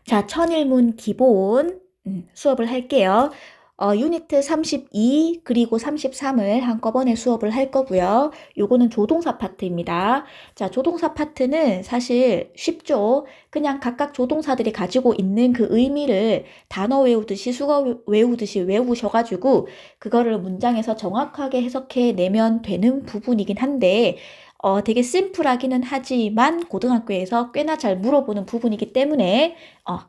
자, 천일문 기본 수업을 할게요. 유니트 32 그리고 33을 한꺼번에 수업을 할 거고요. 요거는 조동사 파트입니다. 자, 조동사 파트는 사실 쉽죠. 그냥 각각 조동사들이 가지고 있는 그 의미를 단어 외우듯이 수거 외우듯이 외우셔가지고 그거를 문장에서 정확하게 해석해 내면 되는 부분이긴 한데 되게 심플하기는 하지만 고등학교에서 꽤나 잘 물어보는 부분이기 때문에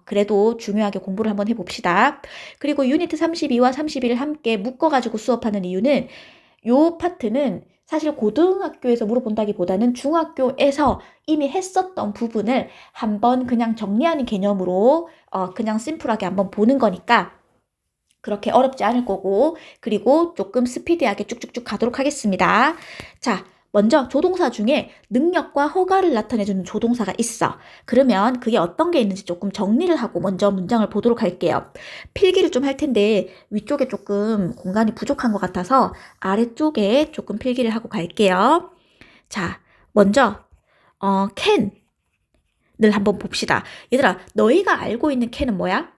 그래도 중요하게 공부를 한번 해봅시다. 그리고 유니트 32와 31을 함께 묶어가지고 수업하는 이유는 요 파트는 사실 고등학교에서 물어본다기보다는 중학교에서 이미 했었던 부분을 한번 그냥 정리하는 개념으로 그냥 심플하게 한번 보는 거니까 그렇게 어렵지 않을 거고, 그리고 조금 스피디하게 쭉쭉쭉 가도록 하겠습니다. 자, 먼저 조동사 중에 능력과 허가를 나타내주는 조동사가 있어. 그러면 그게 어떤 게 있는지 조금 정리를 하고 먼저 문장을 보도록 할게요. 필기를 좀 할 텐데 위쪽에 조금 공간이 부족한 것 같아서 아래쪽에 조금 필기를 하고 갈게요. 자, 먼저 can을 한번 봅시다. 얘들아, 너희가 알고 있는 can은 뭐야?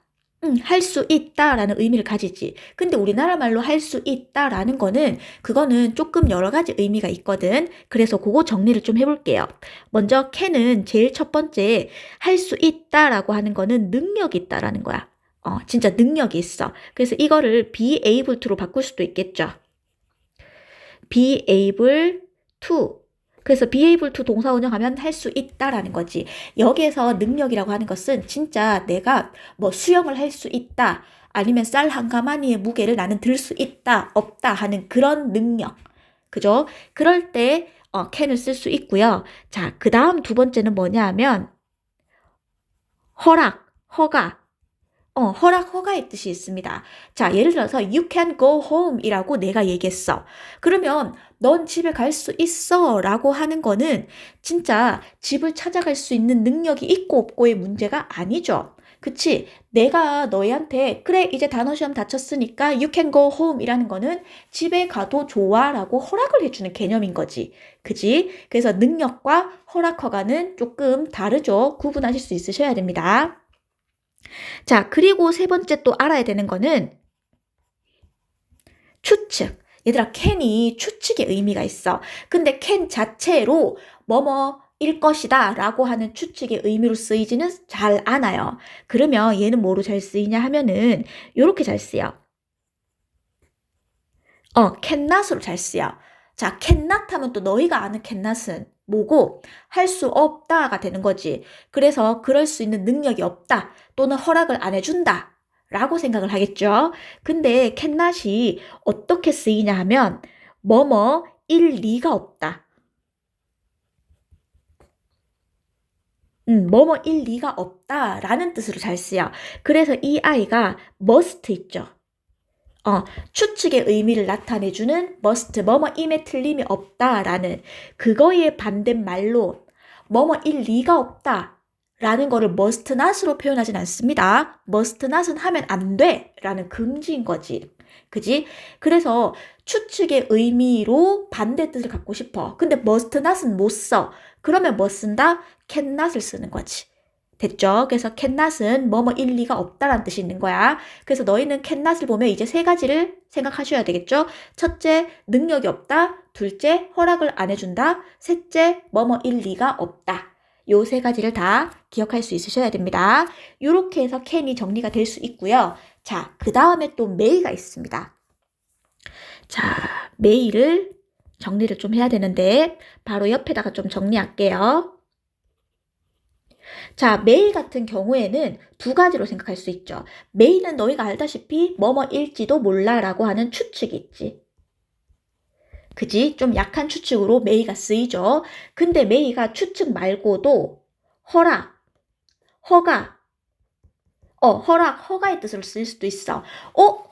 할 수 있다라는 의미를 가지지. 근데 우리나라 말로 할 수 있다라는 거는 그거는 조금 여러 가지 의미가 있거든. 그래서 그거 정리를 좀 해볼게요. 먼저 can은 제일 첫 번째 할 수 있다라고 하는 거는 능력이 있다라는 거야. 진짜 능력이 있어. 그래서 이거를 be able to로 바꿀 수도 있겠죠. be able to. 그래서 be able to 동사 운영하면 할 수 있다라는 거지. 여기에서 능력이라고 하는 것은 진짜 내가 뭐 수영을 할 수 있다. 아니면 쌀 한 가마니의 무게를 나는 들 수 있다. 없다 하는 그런 능력. 그죠? 그럴 때 can을 쓸 수 있고요. 자, 그 다음 두 번째는 뭐냐 하면 허락, 허가. 허락, 허가의 뜻이 있습니다. 자, 예를 들어서 you can go home 이라고 내가 얘기했어. 그러면 넌 집에 갈 수 있어 라고 하는 거는 진짜 집을 찾아갈 수 있는 능력이 있고 없고의 문제가 아니죠. 그치? 내가 너희한테 그래 이제 단어 시험 다쳤으니까 you can go home 이라는 거는 집에 가도 좋아 라고 허락을 해주는 개념인 거지. 그지? 그래서 능력과 허락, 허가는 조금 다르죠. 구분하실 수 있으셔야 됩니다. 자, 그리고 세 번째 또 알아야 되는 거는 추측. 얘들아, can이 추측의 의미가 있어. 근데 can 자체로 뭐뭐일 것이다 라고 하는 추측의 의미로 쓰이지는 잘 않아요. 그러면 얘는 뭐로 잘 쓰이냐 하면은 요렇게 잘 쓰여. cannot으로 잘 쓰여. 자, cannot 하면 또 너희가 아는 cannot은 뭐고 할 수 없다가 되는 거지. 그래서 그럴 수 있는 능력이 없다 또는 허락을 안 해준다 라고 생각을 하겠죠. 근데 cannot이 어떻게 쓰이냐 하면 뭐뭐일 리가 없다. 뭐뭐일 리가 없다라는 뜻으로 잘 쓰여. 그래서 이 아이가 must 있죠. 추측의 의미를 나타내주는 must, 뭐뭐임에 틀림이 없다라는 그거에 반대말로 뭐뭐일 리가 없다 라는 거를 must not으로 표현하진 않습니다. must not은 하면 안 돼 라는 금지인 거지. 그지? 그래서 추측의 의미로 반대 뜻을 갖고 싶어. 근데 must not은 못 써. 그러면 뭐 쓴다? cannot을 쓰는 거지. 됐죠? 그래서 cannot은 뭐뭐 일리가 없다라는 뜻이 있는 거야. 그래서 너희는 cannot을 보면 이제 세 가지를 생각하셔야 되겠죠? 첫째, 능력이 없다. 둘째, 허락을 안 해준다. 셋째, 뭐뭐 일리가 없다. 요 세 가지를 다 기억할 수 있으셔야 됩니다. 이렇게 해서 can이 정리가 될 수 있고요. 자, 그 다음에 또 may가 있습니다. 자, may를 정리를 좀 해야 되는데 바로 옆에다가 좀 정리할게요. 자, 메일 같은 경우에는 두 가지로 생각할 수 있죠. 메일은 너희가 알다시피 뭐뭐일지도 몰라라고 하는 추측이 있지. 그지? 좀 약한 추측으로 메이가 쓰이죠. 근데 메이가 추측 말고도 허락, 허가, 허락, 허가의 뜻으로 쓸 수도 있어.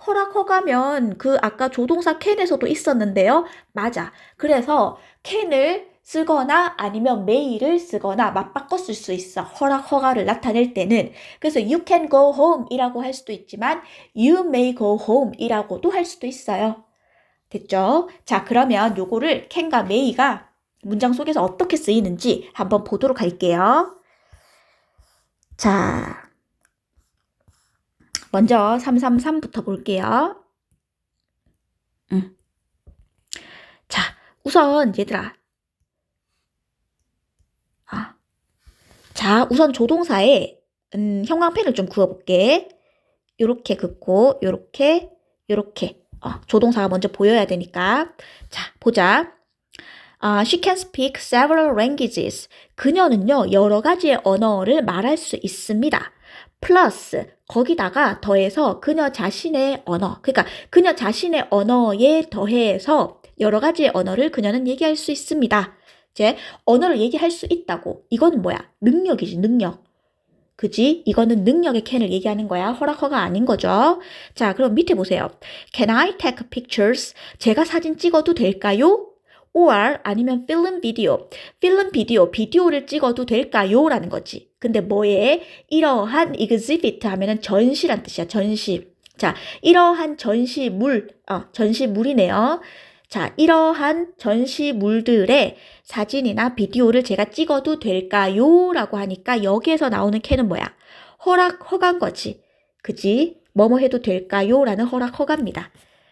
허락, 허가면 그 아까 조동사 can에서도 있었는데요. 맞아. 그래서 can을 쓰거나 아니면 may를 쓰거나 맞바꿔 쓸 수 있어. 허락, 허가를 나타낼 때는. 그래서 you can go home 이라고 할 수도 있지만 you may go home 이라고도 할 수도 있어요. 됐죠? 자, 그러면 요거를 can과 may가 문장 속에서 어떻게 쓰이는지 한번 보도록 할게요. 자, 먼저 333부터 볼게요. 자, 우선 얘들아. 자, 우선 조동사에 형광펜을 좀 그어볼게. 요렇게 긋고 요렇게 조동사가 먼저 보여야 되니까. 자, 보자. She can speak several languages. 그녀는요, 여러 가지의 언어를 말할 수 있습니다. 플러스 거기다가 더해서 그녀 자신의 언어, 그러니까 그녀 자신의 언어에 더해서 여러 가지의 언어를 그녀는 얘기할 수 있습니다. 이제 언어를 얘기할 수 있다고. 이건 뭐야? 능력이지, 능력. 그지? 이거는 능력의 캔을 얘기하는 거야. 허락허가 아닌 거죠. 자, 그럼 밑에 보세요. Can I take pictures? 제가 사진 찍어도 될까요? or 아니면 film video. 필름 비디오, 비디오를 찍어도 될까요? 라는 거지. 근데 뭐에? 이러한 exhibit 하면은 전시란 뜻이야. 전시. 자, 이러한 전시물, 전시물이네요. 자, 이러한 전시물들의 사진이나 비디오를 제가 찍어도 될까요? 라고 하니까 여기에서 나오는 캔은 뭐야? 허간 거지. 그지? 뭐뭐 해도 될까요? 라는 허가입니다.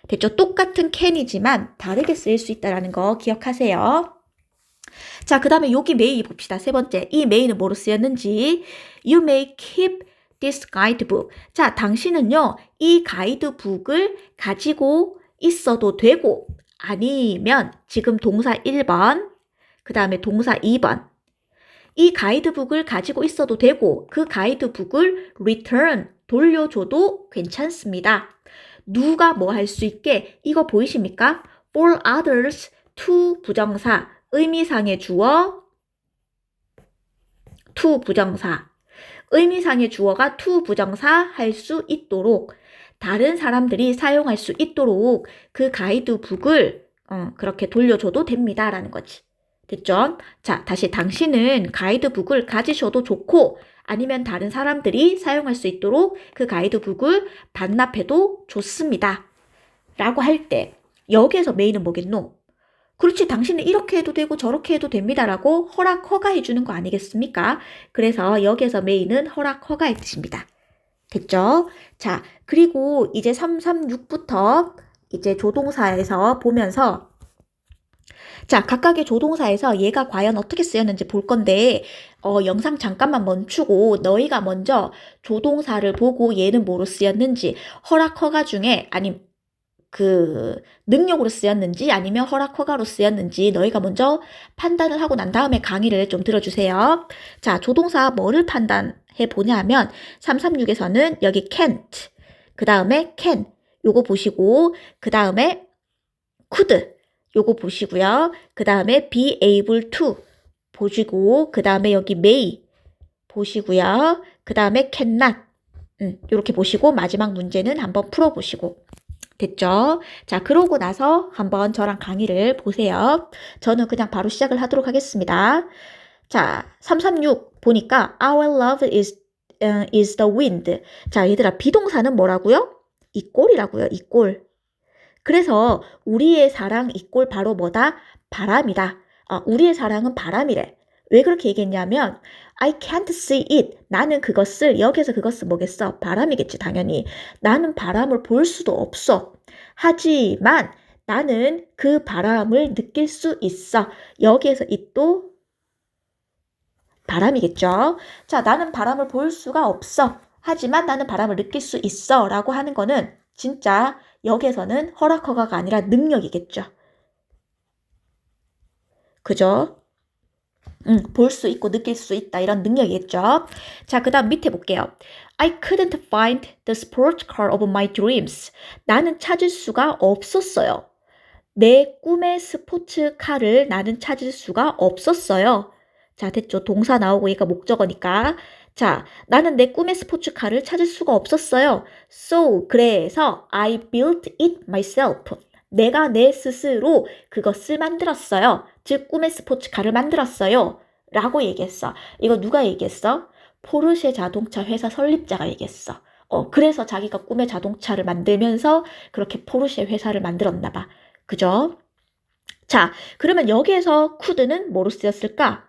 됐죠? 똑같은 캔이지만 다르게 쓰일 수 있다는 거 기억하세요. 자, 그 다음에 여기 메이 봅시다. 세 번째. 이 메이는 뭐로 쓰였는지. You may keep this guidebook. 자, 당신은요, 이 가이드북을 가지고 있어도 되고, 아니면 지금 동사 1번, 그 다음에 동사 2번. 이 가이드북을 가지고 있어도 되고, 그 가이드북을 return, 돌려줘도 괜찮습니다. 누가 뭐 할 수 있게? 이거 보이십니까? for others, to 부정사, 의미상의 주어, to 부정사. 의미상의 주어가 to 부정사 할 수 있도록, 다른 사람들이 사용할 수 있도록 그 가이드북을 그렇게 돌려줘도 됩니다. 라는 거지. 됐죠? 자, 다시 당신은 가이드북을 가지셔도 좋고, 아니면 다른 사람들이 사용할 수 있도록 그 가이드북을 반납해도 좋습니다. 라고 할 때 여기에서 메인은 뭐겠노? 그렇지, 당신은 이렇게 해도 되고 저렇게 해도 됩니다. 라고 허가해 주는 거 아니겠습니까? 그래서 여기에서 메인은 허가의 뜻입니다. 됐죠? 자, 그리고 이제 336부터 이제 조동사에서 보면서 자, 각각의 조동사에서 얘가 과연 어떻게 쓰였는지 볼 건데 영상 잠깐만 멈추고 너희가 먼저 조동사를 보고 얘는 뭐로 쓰였는지 허가 중에 아니 그 능력으로 쓰였는지 아니면 허가로 쓰였는지 너희가 먼저 판단을 하고 난 다음에 강의를 좀 들어주세요. 자, 조동사 뭐를 판단해 보냐면 336에서는 여기 can't, 그 다음에 can 요거 보시고 그 다음에 could 요거 보시고요. 그 다음에 be able to 보시고 그 다음에 여기 may 보시고요. 그 다음에 cannot 요렇게 보시고 마지막 문제는 한번 풀어보시고 됐죠? 자, 그러고 나서 한번 저랑 강의를 보세요. 저는 그냥 바로 시작을 하도록 하겠습니다. 자, 336 보니까 our love is the wind. 자, 얘들아, 비동사는 뭐라고요? 이꼴이라고요. 이꼴. 그래서 우리의 사랑 이꼴 바로 뭐다? 바람이다. 우리의 사랑은 바람이래. 왜 그렇게 얘기했냐면 I can't see it. 나는 그것을, 여기서 그것은 뭐겠어? 바람이겠지, 당연히. 나는 바람을 볼 수도 없어. 하지만 나는 그 바람을 느낄 수 있어. 여기에서 it도 바람이겠죠. 자, 나는 바람을 볼 수가 없어. 하지만 나는 바람을 느낄 수 있어. 라고 하는 거는 진짜 여기에서는 허가가 아니라 능력이겠죠. 그죠? 볼 수 있고 느낄 수 있다. 이런 능력이겠죠. 자, 그 다음 밑에 볼게요. I couldn't find the sports car of my dreams. 나는 찾을 수가 없었어요. 내 꿈의 스포츠카를 나는 찾을 수가 없었어요. 자, 됐죠. 동사 나오고 얘가 목적어니까. 자, 나는 내 꿈의 스포츠카를 찾을 수가 없었어요. So, 그래서 I built it myself. 내가 내 스스로 그것을 만들었어요. 즉, 꿈의 스포츠카를 만들었어요. 라고 얘기했어. 이거 누가 얘기했어? 포르쉐 자동차 회사 설립자가 얘기했어. 그래서 자기가 꿈의 자동차를 만들면서 그렇게 포르쉐 회사를 만들었나 봐. 그죠? 자, 그러면 여기에서 could는 뭐로 쓰였을까?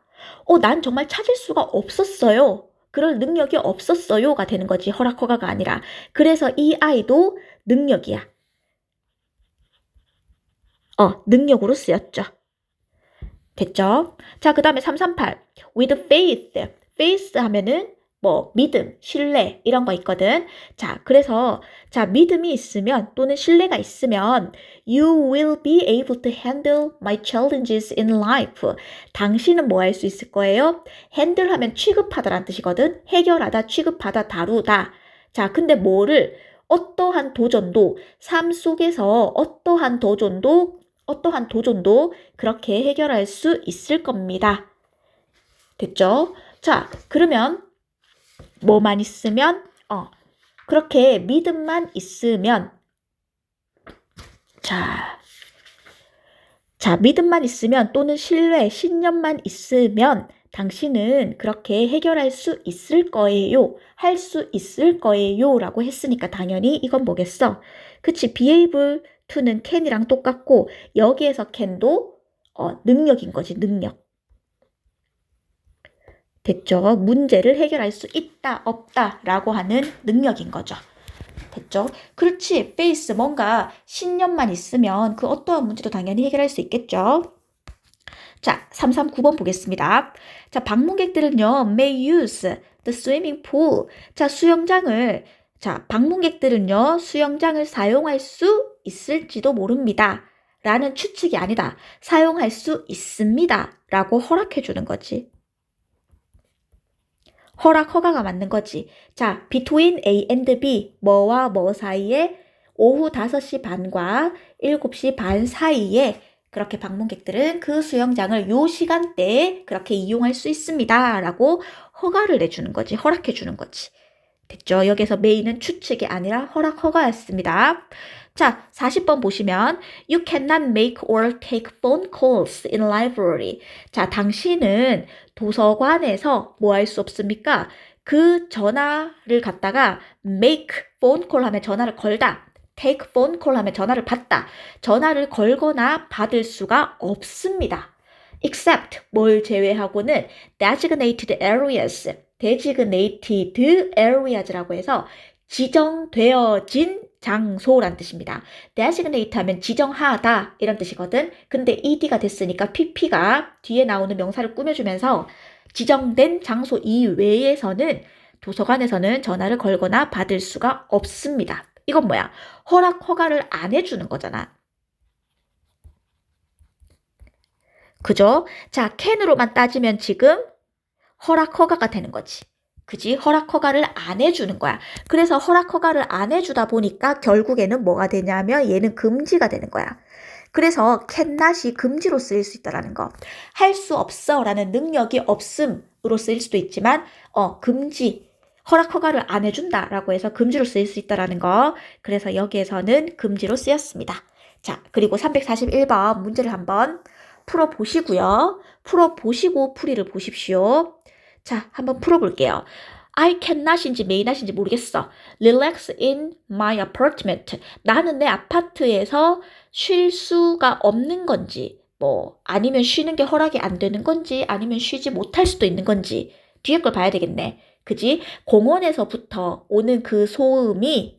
난 정말 찾을 수가 없었어요. 그럴 능력이 없었어요가 되는 거지. 허락 허가가 아니라. 그래서 이 아이도 능력이야. 능력으로 쓰였죠. 됐죠? 자, 그 다음에 338. with faith. faith 하면은 뭐 믿음, 신뢰 이런 거 있거든. 자, 그래서 자, 믿음이 있으면 또는 신뢰가 있으면 you will be able to handle my challenges in life. 당신은 뭐 할 수 있을 거예요? handle 하면 취급하다라는 뜻이거든. 해결하다, 취급하다, 다루다. 자, 근데 뭐를 어떠한 도전도 삶 속에서 어떠한 도전도 그렇게 해결할 수 있을 겁니다. 됐죠? 자, 그러면 뭐만 있으면 그렇게 믿음만 있으면 자, 믿음만 있으면 또는 신뢰, 신념만 있으면 당신은 그렇게 해결할 수 있을 거예요. 할 수 있을 거예요. 라고 했으니까 당연히 이건 뭐겠어? 그치, be able to는 can이랑 똑같고 여기에서 can도 능력인 거지, 능력. 됐죠? 문제를 해결할 수 있다, 없다 라고 하는 능력인 거죠. 됐죠? 그렇지, 페이스 뭔가 신념만 있으면 그 어떠한 문제도 당연히 해결할 수 있겠죠. 자, 339번 보겠습니다. 자, 방문객들은요, may use the swimming pool. 자, 방문객들은요, 수영장을 사용할 수 있을지도 모릅니다. 라는 추측이 아니다. 사용할 수 있습니다. 라고 허락해 주는 거지. 허가가 맞는 거지. 자, between A and B, 뭐와 뭐 사이에 오후 5시 반과 7시 반 사이에 그렇게 방문객들은 그 수영장을 요 시간대에 그렇게 이용할 수 있습니다. 라고 허가를 내주는 거지. 허락해 주는 거지. 됐죠? 여기서 메인은 추측이 아니라 허가였습니다. 자, 40번 보시면 You cannot make or take phone calls in library. 자, 당신은 도서관에서 뭐 할 수 없습니까? 그 전화를 갖다가 make phone call 하면 전화를 걸다. take phone call 하면 전화를 받다. 전화를 걸거나 받을 수가 없습니다. except 뭘 제외하고는 designated areas. designated areas라고 해서 지정되어진 장소란 뜻입니다. designate 하면 지정하다 이런 뜻이거든. 근데 ed가 됐으니까 pp가 뒤에 나오는 명사를 꾸며주면서 지정된 장소 이외에서는 도서관에서는 전화를 걸거나 받을 수가 없습니다. 이건 뭐야? 허가를 안 해주는 거잖아. 그죠? 자, can으로만 따지면 지금 허가가 되는 거지. 그지? 허가를 안 해주는 거야. 그래서 허가를 안 해주다 보니까 결국에는 뭐가 되냐면 얘는 금지가 되는 거야. 그래서 cannot이 금지로 쓰일 수 있다라는 거. 할 수 없어 라는 능력이 없음으로 쓰일 수도 있지만 금지. 허가를 안 해준다 라고 해서 금지로 쓰일 수 있다라는 거. 그래서 여기에서는 금지로 쓰였습니다. 자, 그리고 341번 문제를 한번 풀어보시고요. 풀어보시고 풀이를 보십시오. 자, 한번 풀어볼게요. I cannot인지 may not인지 모르겠어. Relax in my apartment. 나는 내 아파트에서 쉴 수가 없는 건지, 아니면 쉬는 게 허락이 안 되는 건지, 아니면 쉬지 못할 수도 있는 건지, 뒤에 걸 봐야 되겠네. 그지? 공원에서부터 오는 그 소음이,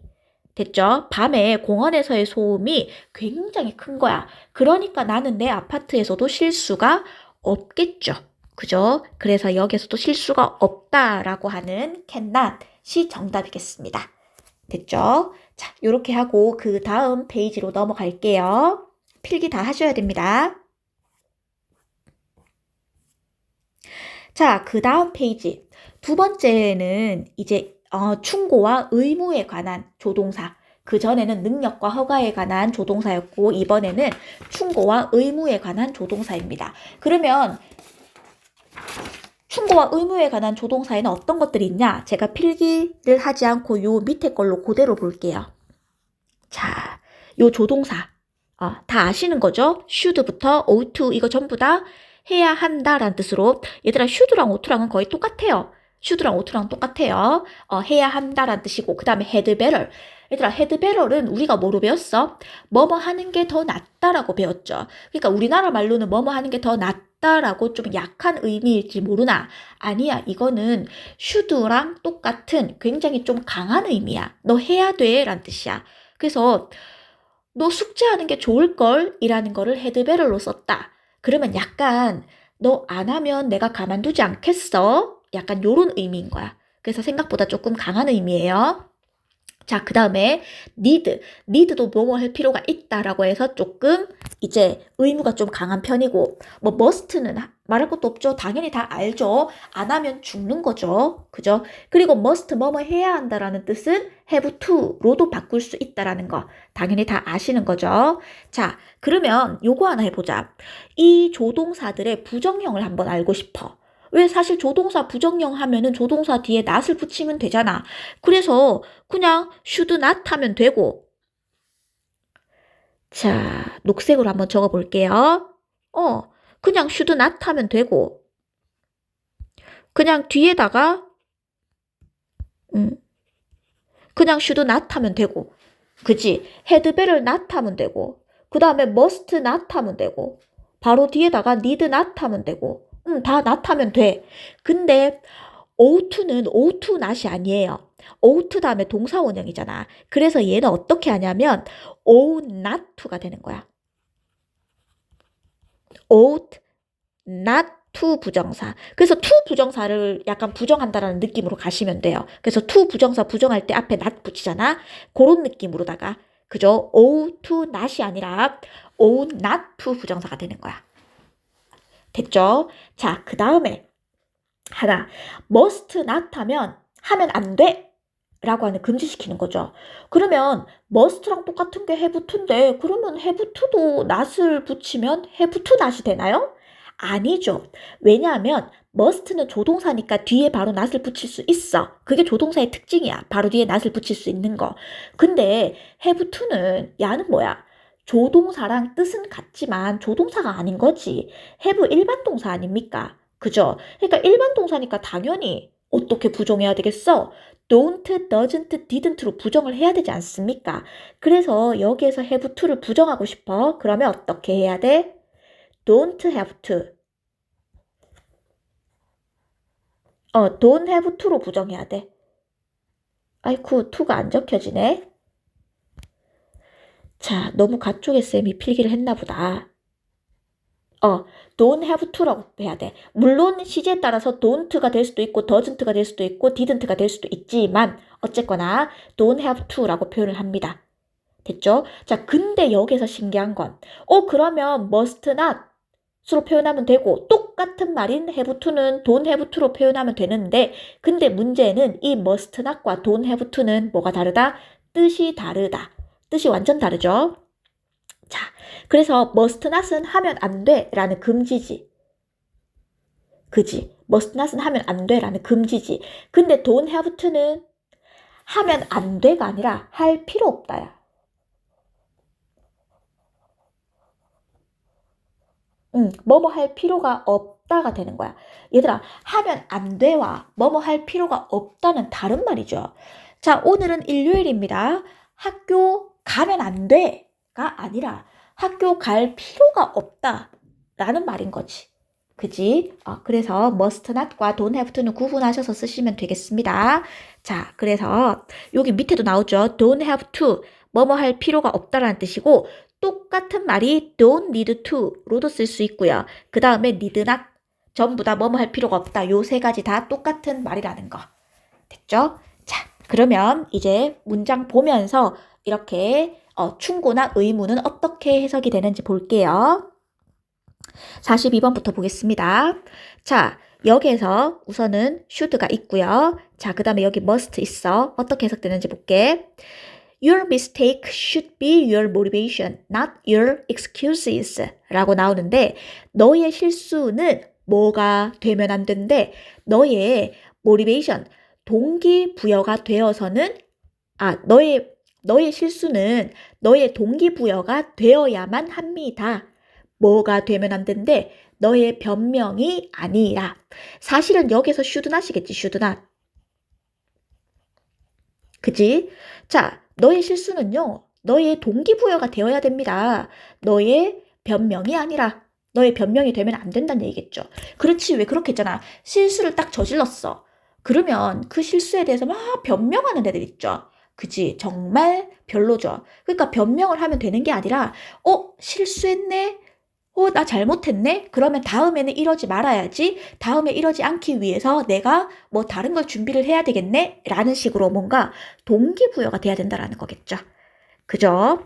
됐죠? 밤에 공원에서의 소음이 굉장히 큰 거야. 그러니까 나는 내 아파트에서도 쉴 수가 없겠죠. 그죠? 그래서 여기서도 쉴 수가 없다라고 하는 cannot이 정답이겠습니다. 됐죠? 자, 이렇게 하고 그 다음 페이지로 넘어갈게요. 필기 다 하셔야 됩니다. 자, 그 다음 페이지. 두 번째는 이제 충고와 의무에 관한 조동사. 그 전에는 능력과 허가에 관한 조동사였고 이번에는 충고와 의무에 관한 조동사입니다. 그러면 충고와 의무에 관한 조동사에는 어떤 것들이 있냐? 제가 필기를 하지 않고 요 밑에 걸로 그대로 볼게요. 자, 요 조동사 다 아시는 거죠? should부터 ought 이거 전부 다 해야 한다라는 뜻으로 얘들아 should랑 ough트랑은 거의 똑같아요. should랑 oughto랑 똑같아요. 해야 한다라는 뜻이고, 그 다음에 had better. 얘들아, had better는 우리가 뭐로 배웠어? 뭐뭐 하는 게 더 낫다라고 배웠죠. 그러니까 우리나라 말로는 뭐뭐 하는 게 더 낫다라고 좀 약한 의미일지 모르나? 아니야, 이거는 should랑 똑같은 굉장히 좀 강한 의미야. 너 해야 돼 라는 뜻이야. 그래서 너 숙제하는 게 좋을걸 이라는 거를 had better로 썼다. 그러면 약간 너 안 하면 내가 가만두지 않겠어? 약간 요런 의미인 거야. 그래서 생각보다 조금 강한 의미예요. 자, 그 다음에 need도 뭐뭐 할 필요가 있다라고 해서 조금 이제 의무가 좀 강한 편이고, 뭐 must는 말할 것도 없죠. 당연히 다 알죠. 안 하면 죽는 거죠. 그죠? 그리고 must 뭐뭐 해야 한다라는 뜻은 have to로도 바꿀 수 있다라는 거 당연히 다 아시는 거죠. 자, 그러면 요거 하나 해보자. 이 조동사들의 부정형을 한번 알고 싶어. 왜 사실 조동사 부정형 하면은 조동사 뒤에 not을 붙이면 되잖아. 그래서 그냥 should not 하면 되고. 자, 녹색으로 한번 적어볼게요. 그냥 should not 하면 되고. 그냥 뒤에다가 그냥 should not 하면 되고. 그치? had better not 하면 되고. 그 다음에 must not 하면 되고. 바로 뒤에다가 need not 하면 되고. 다 not 하면 돼. 근데 oughto는 ought not이 아니에요. ought 다음에 동사 원형이잖아. 그래서 얘는 어떻게 하냐면 ought not to가 되는 거야. ought not to 부정사. 그래서 to 부정사를 약간 부정한다라는 느낌으로 가시면 돼요. 그래서 to 부정사 부정할 때 앞에 not 붙이잖아. 그런 느낌으로다가 그죠? ought to not이 아니라 ought not to 부정사가 되는 거야. 됐죠? 자, 그 다음에 하나, must not 하면 안 돼! 라고 하는 금지시키는 거죠. 그러면 must랑 똑같은 게 have to인데 그러면 have to도 not을 붙이면 have to not이 되나요? 아니죠. 왜냐하면 must는 조동사니까 뒤에 바로 not을 붙일 수 있어. 그게 조동사의 특징이야. 바로 뒤에 not을 붙일 수 있는 거. 근데 have to는 야는 뭐야? 조동사랑 뜻은 같지만 조동사가 아닌 거지. have 일반 동사 아닙니까? 그죠? 그러니까 일반 동사니까 당연히 어떻게 부정해야 되겠어? don't, doesn't, didn't로 부정을 해야 되지 않습니까? 그래서 여기에서 have to를 부정하고 싶어. 그러면 어떻게 해야 돼? don't have to. don't have to로 부정해야 돼. 아이쿠, to가 안 적혀지네. 자, 너무 가쪽에 쌤이 필기를 했나 보다. don't have to라고 해야 돼. 물론 시제에 따라서 don't가 될 수도 있고 doesn't가 될 수도 있고 didn't가 될 수도 있지만 어쨌거나 don't have to라고 표현을 합니다. 됐죠? 자, 근데 여기서 신기한 건 그러면 must not으로 표현하면 되고 똑같은 말인 have to는 don't have to로 표현하면 되는데 근데 문제는 이 must not과 don't have to는 뭐가 다르다? 뜻이 다르다. 뜻이 완전 다르죠? 자, 그래서 must not은 하면 안 돼 라는 금지지. 그지? must not은 하면 안 돼 라는 금지지. 근데 don't have to는 하면 안 돼가 아니라 할 필요 없다야. 뭐뭐 할 필요가 없다가 되는 거야. 얘들아, 하면 안 돼와 뭐뭐 할 필요가 없다는 다른 말이죠. 자, 오늘은 일요일입니다. 학교 가면 안 돼가 아니라 학교 갈 필요가 없다라는 말인 거지. 그지? 그래서 must not과 don't have to는 구분하셔서 쓰시면 되겠습니다. 자, 그래서 여기 밑에도 나오죠. don't have to, 뭐뭐 할 필요가 없다라는 뜻이고 똑같은 말이 don't need to로도 쓸 수 있고요. 그 다음에 need not, 전부 다 뭐뭐 할 필요가 없다. 요 세 가지 다 똑같은 말이라는 거. 됐죠? 자, 그러면 이제 문장 보면서 이렇게 충고나 의무는 어떻게 해석이 되는지 볼게요. 42번부터 보겠습니다. 자, 여기에서 우선은 should가 있고요. 자, 그 다음에 여기 must 있어. 어떻게 해석되는지 볼게. Your mistake should be your motivation, not your excuses 라고 나오는데 너의 실수는 뭐가 되면 안 된대? 너의 motivation, 동기부여가 되어서는 너의 실수는 너의 동기부여가 되어야만 합니다. 뭐가 되면 안 된대? 너의 변명이 아니라. 사실은 여기서 should not이겠지, should not. 그지? 자, 너의 실수는요, 너의 동기부여가 되어야 됩니다. 너의 변명이 아니라. 너의 변명이 되면 안 된다는 얘기겠죠. 그렇지, 왜 그렇게 했잖아. 실수를 딱 저질렀어. 그러면 그 실수에 대해서 막 변명하는 애들 있죠. 그지? 정말 별로죠. 그러니까 변명을 하면 되는 게 아니라, 실수했네? 나 잘못했네? 그러면 다음에는 이러지 말아야지. 다음에 이러지 않기 위해서 내가 뭐 다른 걸 준비를 해야 되겠네? 라는 식으로 뭔가 동기부여가 돼야 된다라는 거겠죠. 그죠?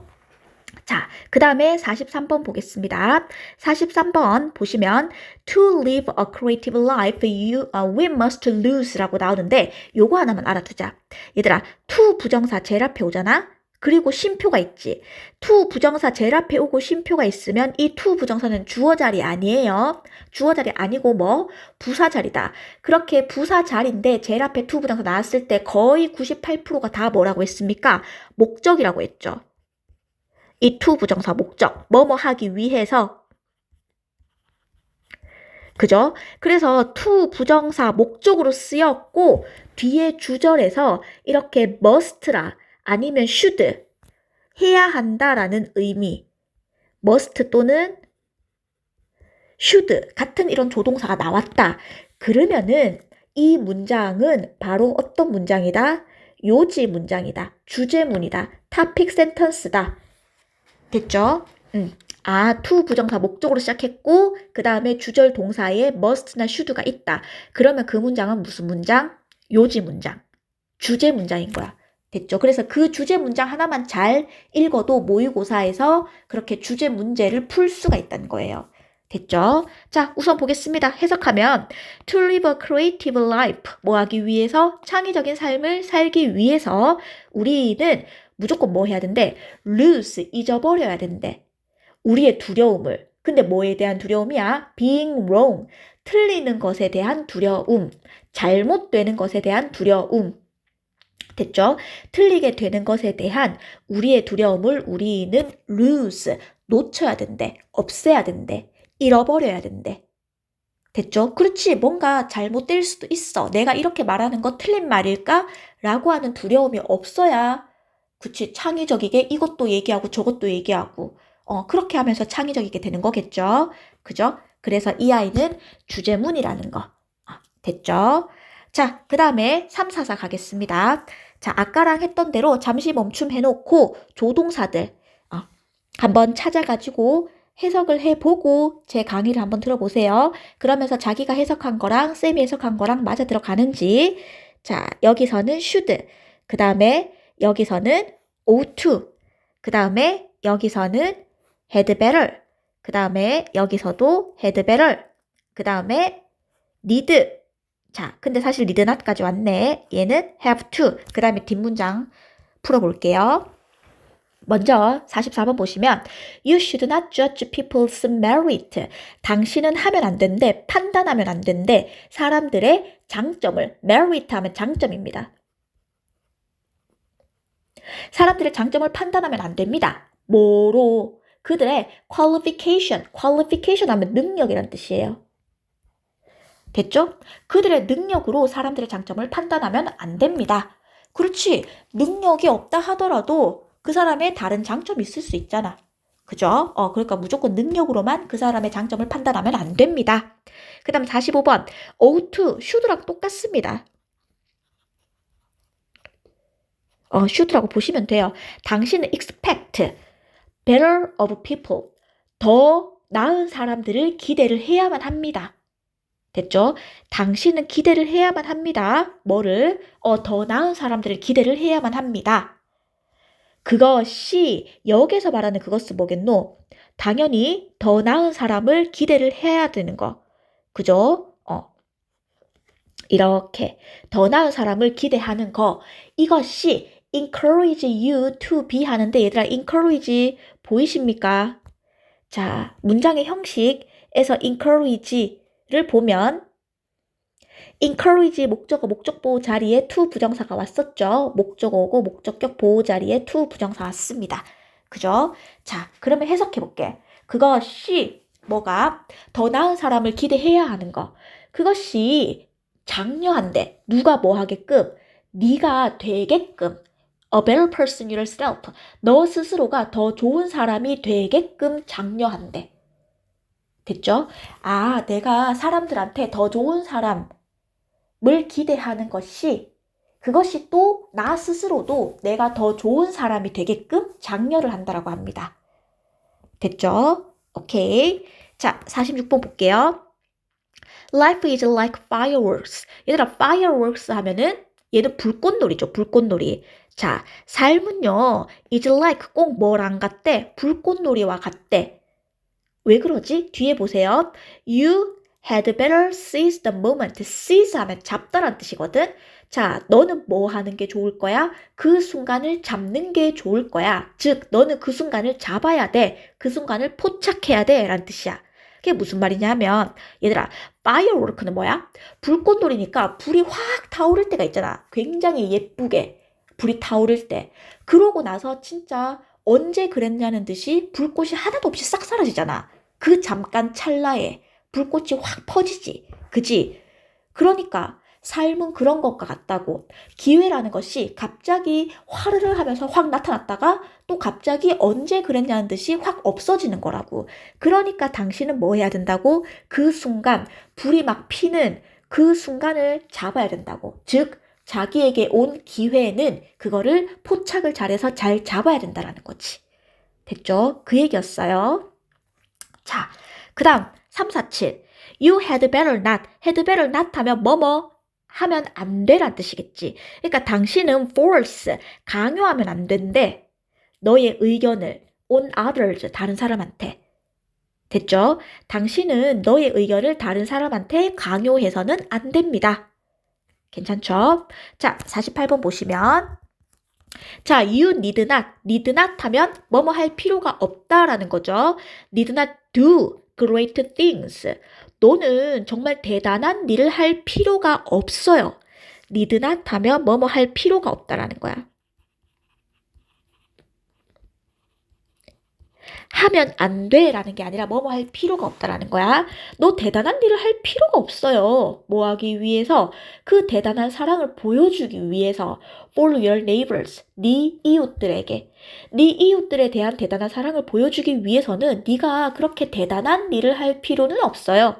자, 그 다음에 43번 보겠습니다. 43번 보시면 To live a creative life, we must lose 라고 나오는데 요거 하나만 알아두자. 얘들아, to 부정사 제일 앞에 오잖아? 그리고 쉼표가 있지. to 부정사 제일 앞에 오고 쉼표가 있으면 이 to 부정사는 주어 자리 아니에요. 주어 자리 아니고 뭐? 부사 자리다. 그렇게 부사 자리인데 제일 앞에 to 부정사 나왔을 때 거의 98%가 다 뭐라고 했습니까? 목적이라고 했죠. 이 to 부정사 목적, 뭐뭐 하기 위해서. 그죠? 그래서 to 부정사 목적으로 쓰였고 뒤에 주절에서 이렇게 must라 아니면 should 해야 한다라는 의미, must 또는 should 같은 이런 조동사가 나왔다. 그러면은 이 문장은 바로 어떤 문장이다? 요지 문장이다. 주제문이다. topic sentence다. 됐죠? to 부정사 목적으로 시작했고 그 다음에 주절 동사에 must나 should가 있다. 그러면 그 문장은 무슨 문장? 요지 문장. 주제 문장인 거야. 됐죠? 그래서 그 주제 문장 하나만 잘 읽어도 모의고사에서 그렇게 주제 문제를 풀 수가 있다는 거예요. 됐죠? 자, 우선 보겠습니다. 해석하면 To live a creative life, 뭐 하기 위해서? 창의적인 삶을 살기 위해서 우리는 무조건 뭐 해야 된대? lose, 잊어버려야 된대. 우리의 두려움을. 근데 뭐에 대한 두려움이야? being wrong, 틀리는 것에 대한 두려움, 잘못되는 것에 대한 두려움. 됐죠? 틀리게 되는 것에 대한 우리의 두려움을 우리는 lose, 놓쳐야 된대. 없애야 된대. 잃어버려야 된대. 됐죠? 그렇지. 뭔가 잘못될 수도 있어. 내가 이렇게 말하는 거 틀린 말일까? 라고 하는 두려움이 없어야 그치. 창의적이게 이것도 얘기하고 저것도 얘기하고 그렇게 하면서 창의적이게 되는 거겠죠? 그죠? 그래서 이 아이는 주제문이라는 거. 됐죠? 자, 그 다음에 3, 4, 4 가겠습니다. 자, 아까랑 했던 대로 잠시 멈춤해놓고 조동사들 한번 찾아가지고 해석을 해보고 제 강의를 한번 들어보세요. 그러면서 자기가 해석한 거랑 쌤이 해석한 거랑 맞아 들어가는지. 자, 여기서는 should, 그 다음에 여기서는 ought to, 그 다음에 여기서는 had better, 그 다음에 여기서도 had better, 그 다음에 need. 자, 근데 사실 need not까지 왔네. 얘는 have to. 그 다음에 뒷문장 풀어볼게요. 먼저 44번 보시면 You should not judge people's merit. 당신은 하면 안 된대. 판단하면 안 된대. 사람들의 장점을. merit 하면 장점입니다. 사람들의 장점을 판단하면 안 됩니다. 뭐로? 그들의 qualification 하면 능력이란 뜻이에요. 됐죠? 그들의 능력으로 사람들의 장점을 판단하면 안 됩니다. 그렇지. 능력이 없다 하더라도 그 사람의 다른 장점이 있을 수 있잖아. 그죠? 그러니까 무조건 능력으로만 그 사람의 장점을 판단하면 안 됩니다. 그 다음 45번. ought, should랑 똑같습니다. should라고 보시면 돼요. 당신은 expect better of people. 더 나은 사람들을 기대를 해야만 합니다. 됐죠? 당신은 기대를 해야만 합니다. 뭐를? 더 나은 사람들을 기대를 해야만 합니다. 그것이 여기서 말하는 그것은 뭐겠노? 당연히 더 나은 사람을 기대를 해야 되는 거. 그죠? 이렇게 더 나은 사람을 기대하는 거. 이것이 encourage you to be 하는데 얘들아 encourage 보이십니까? 자, 문장의 형식에서 encourage를 보면 encourage 목적어 목적보호 자리에 to 부정사가 왔었죠. 목적어고 목적격 보호 자리에 to 부정사 왔습니다. 그죠? 자, 그러면 해석해 볼게. 그것이 뭐가? 더 나은 사람을 기대해야 하는 거. 그것이 장려한대. 누가 뭐 하게끔? 네가 되게끔. A better person yourself. 너 스스로가 더 좋은 사람이 되게끔 장려한대. 됐죠? 아, 내가 사람들한테 더 좋은 사람을 기대하는 것이 그것이 또 나 스스로도 내가 더 좋은 사람이 되게끔 장려를 한다라고 합니다. 됐죠? 오케이. 자, 46번 볼게요. Life is like fireworks. 얘들아, fireworks 하면은 얘는 불꽃놀이죠. 불꽃놀이. 자, 삶은요. is like 꼭 뭐랑 같대? 불꽃놀이와 같대. 왜 그러지? 뒤에 보세요. You had better seize the moment. seize 하면 잡다란 뜻이거든. 자, 너는 뭐 하는 게 좋을 거야? 그 순간을 잡는 게 좋을 거야. 즉, 너는 그 순간을 잡아야 돼. 그 순간을 포착해야 돼. 라는 뜻이야. 그게 무슨 말이냐면, 얘들아, firework는 뭐야? 불꽃놀이니까 불이 확 타오를 때가 있잖아. 굉장히 예쁘게 불이 타오를 때. 그러고 나서 진짜 언제 그랬냐는 듯이 불꽃이 하나도 없이 싹 사라지잖아. 그 잠깐 찰나에 불꽃이 확 퍼지지. 그지? 그러니까 삶은 그런 것과 같다고. 기회라는 것이 갑자기 화르르 하면서 확 나타났다가 또 갑자기 언제 그랬냐는 듯이 확 없어지는 거라고. 그러니까 당신은 뭐 해야 된다고? 그 순간, 불이 막 피는 그 순간을 잡아야 된다고. 즉, 자기에게 온 기회는 그거를 포착을 잘해서 잘 잡아야 된다라는 거지. 됐죠? 그 얘기였어요. 자, 그 다음 347. You had better not. had better not 하면 뭐뭐 하면 안 되란 뜻이겠지. 그러니까 당신은 force, 강요하면 안 된대. 너의 의견을 on others, 다른 사람한테. 됐죠? 당신은 너의 의견을 다른 사람한테 강요해서는 안 됩니다. 괜찮죠? 자, 48번 보시면 자, you need not 하면 뭐뭐 할 필요가 없다라는 거죠. need not do great things. 너는 정말 대단한 일을 할 필요가 없어요. need not 하면 뭐뭐 할 필요가 없다라는 거야. 하면 안 돼라는 게 아니라 뭐뭐 할 필요가 없다라는 거야. 너 대단한 일을 할 필요가 없어요. 뭐 하기 위해서? 그 대단한 사랑을 보여주기 위해서. For your neighbors. 네 이웃들에게. 네 이웃들에 대한 대단한 사랑을 보여주기 위해서는 네가 그렇게 대단한 일을 할 필요는 없어요.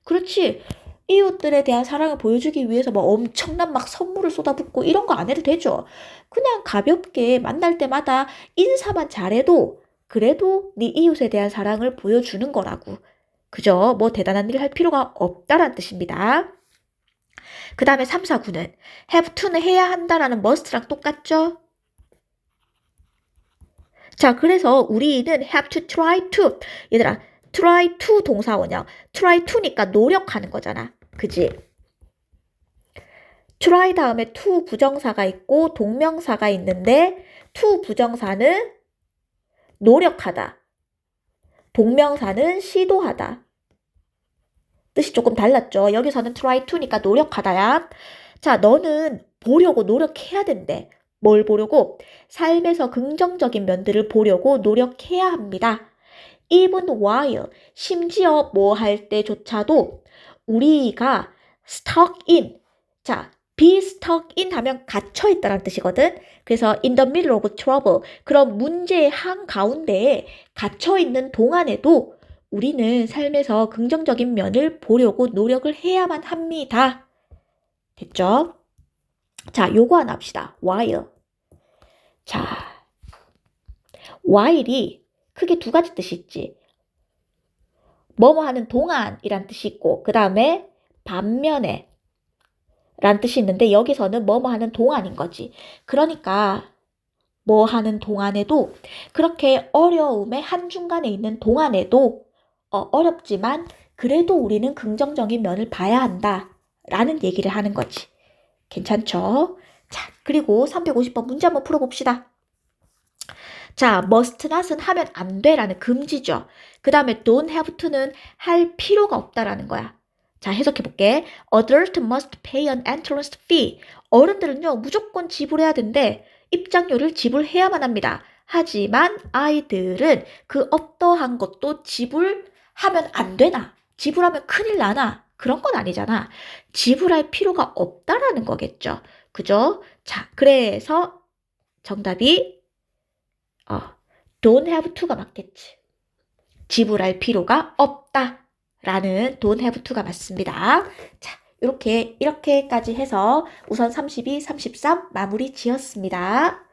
그렇지. 이웃들에 대한 사랑을 보여주기 위해서 뭐 엄청난 막 선물을 쏟아붓고 이런 거 안 해도 되죠. 그냥 가볍게 만날 때마다 인사만 잘해도 그래도 네 이웃에 대한 사랑을 보여주는 거라고. 그죠? 뭐 대단한 일을 할 필요가 없다란 뜻입니다. 그 다음에 3, 4, 9는 have to는 해야 한다라는 must랑 똑같죠? 자, 그래서 우리는 have to try to. 얘들아, try to 동사원형. try to니까 노력하는 거잖아. 그지? try 다음에 to 부정사가 있고 동명사가 있는데 to 부정사는 노력하다. 동명사는 시도하다. 뜻이 조금 달랐죠. 여기서는 try to니까 노력하다야. 자, 너는 보려고 노력해야 된대. 뭘 보려고? 삶에서 긍정적인 면들을 보려고 노력해야 합니다. even while, 심지어 뭐 할 때조차도 우리가 stuck in. 자, be stuck in 하면 갇혀있다라는 뜻이거든. 그래서 in the middle of trouble, 그런 문제의 한가운데에 갇혀있는 동안에도 우리는 삶에서 긍정적인 면을 보려고 노력을 해야만 합니다. 됐죠? 자, 요거 하나 합시다. while. 자, while이 크게 두 가지 뜻이 있지. 뭐뭐 하는 동안이란 뜻이 있고 그 다음에 반면에 란 뜻이 있는데 여기서는 뭐뭐 하는 동안인 거지. 그러니까 뭐 하는 동안에도 그렇게 어려움의 한중간에 있는 동안에도 어렵지만 그래도 우리는 긍정적인 면을 봐야 한다 라는 얘기를 하는 거지. 괜찮죠? 자, 그리고 350번 문제 한번 풀어봅시다. 자, must not은 하면 안 돼라는 금지죠. 그 다음에 don't have to는 할 필요가 없다라는 거야. 자, 해석해볼게. Adult must pay an entrance fee. 어른들은요, 무조건 지불해야 된대. 입장료를 지불해야만 합니다. 하지만 아이들은 그 어떠한 것도 지불 하면 안 되나? 지불하면 큰일 나나? 그런 건 아니잖아. 지불할 필요가 없다라는 거겠죠. 그죠? 자, 그래서 정답이 don't have to가 맞겠지. 지불할 필요가 없다라는 don't have to가 맞습니다. 자, 이렇게까지 해서 우선 32, 33 마무리 지었습니다.